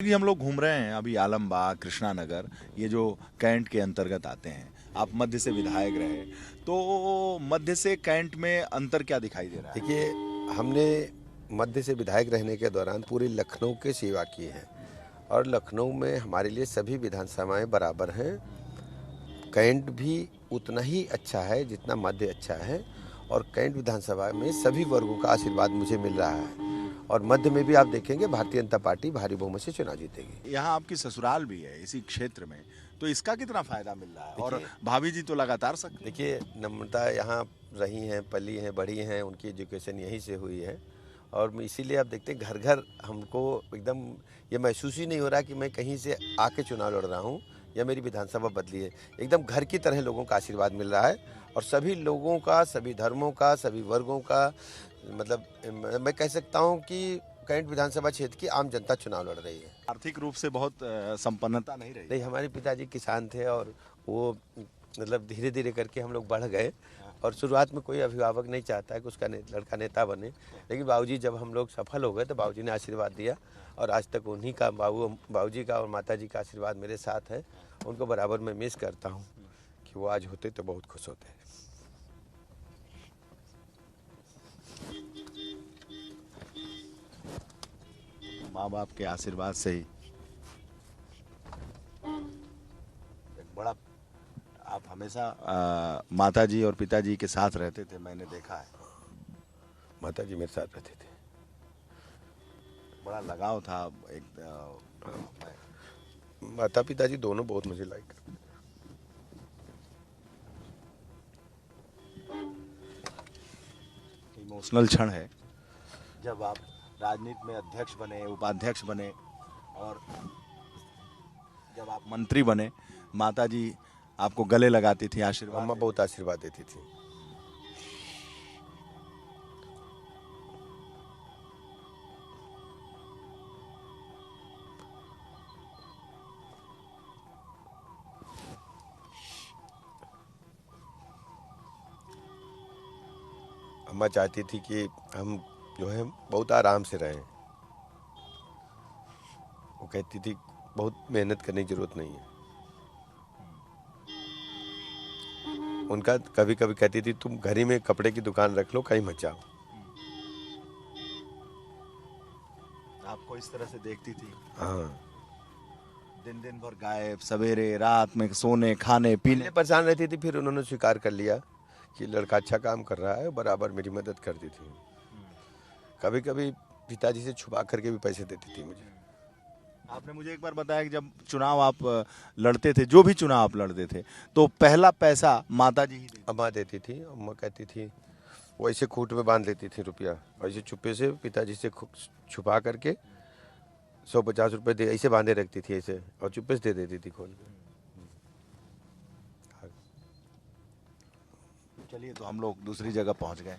कि हम लोग घूम रहे हैं अभी आलमबाग कृष्णा नगर, ये जो कैंट के अंतर्गत आते हैं। आप मध्य से विधायक रहे, तो मध्य से कैंट में अंतर क्या दिखाई दे रहा है? देखिए, हमने मध्य से विधायक रहने के दौरान पूरे लखनऊ की सेवा की है और लखनऊ में हमारे लिए सभी विधानसभाएं बराबर हैं। कैंट भी उतना ही अच्छा है जितना मध्य अच्छा है और कैंट विधानसभा में सभी वर्गों का आशीर्वाद मुझे मिल रहा है और मध्य में भी आप देखेंगे भारतीय जनता पार्टी भारी बहुमत से चुनाव जीतेगी। यहाँ आपकी ससुराल भी है इसी क्षेत्र में, तो इसका कितना फायदा मिल रहा है? और देखिए भाभी जी तो लगातार सक्रिय। देखिए नम्रता यहाँ रही हैं, पली हैं, बढ़ी हैं, उनकी एजुकेशन यहीं से हुई है और इसीलिए आप देखते हैं घर घर हमको एकदम ये महसूस ही नहीं हो रहा कि मैं कहीं से आके चुनाव लड़ रहा हूँ या मेरी विधानसभा बदली है। एकदम घर की तरह लोगों का आशीर्वाद मिल रहा है और सभी लोगों का, सभी धर्मों का, सभी वर्गों का, मतलब मैं कह सकता हूँ कि कैंट विधानसभा क्षेत्र की आम जनता चुनाव लड़ रही है। आर्थिक रूप से बहुत संपन्नता नहीं रही। नहीं, हमारे पिताजी किसान थे और वो मतलब धीरे धीरे करके हम लोग बढ़ गए और शुरुआत में कोई अभिभावक नहीं चाहता है कि उसका लड़का नेता बने, लेकिन बाबूजी जब हम लोग सफल हो गए तो बाबूजी ने आशीर्वाद दिया और आज तक उन्हीं का बाबूजी का और माताजी का आशीर्वाद मेरे साथ है। उनको बराबर मैं मिस करता हूँ कि वो आज होते तो बहुत खुश होते। माँ बाप के आशीर्वाद से ही एक बड़ा। आप हमेशा माताजी और पिताजी के साथ रहते थे, मैंने देखा है। माताजी मेरे साथ रहते थे, बड़ा लगाव था एक माता पिताजी दोनों बहुत मुझे लाइक करते। इमोशनल क्षण है जब आप राजनीति में अध्यक्ष बने, उपाध्यक्ष बने और जब आप मंत्री बने, माताजी आपको गले लगाती थी, आशीर्वाद अम्मा बहुत आशीर्वाद देती थी। अम्मा चाहती थी कि हम जो है बहुत आराम से रहें। वो कहती थी बहुत मेहनत करने की जरूरत नहीं है। उनका कभी कभी कहती थी तुम घर ही में कपड़े की दुकान रख लो, कहीं मत जाओ। आपको इस तरह से देखती थी। हाँ, दिन दिन भर गायब, सवेरे रात में सोने खाने पीने। पहले परेशान रहती थी, फिर उन्होंने स्वीकार कर लिया कि लड़का अच्छा काम कर रहा है, बराबर मेरी मदद करती थी। कभी कभी पिताजी से छुपा करके भी पैसे देती थी मुझे। आपने मुझे एक बार बताया कि जब चुनाव आप लड़ते थे, जो भी चुनाव आप लड़ते थे, तो पहला पैसा माताजी ही देती। अम्मा देती थी। अम्मा कहती थी वो ऐसे खूट में बांध लेती थी रुपया, ऐसे चुप्पे से पिताजी से छुपा करके 150 रुपये दे ऐसे बांधे रखती थी ऐसे और चुप्पे से दे देती थी खोल के। चलिए, तो हम लोग दूसरी जगह पहुंच गए।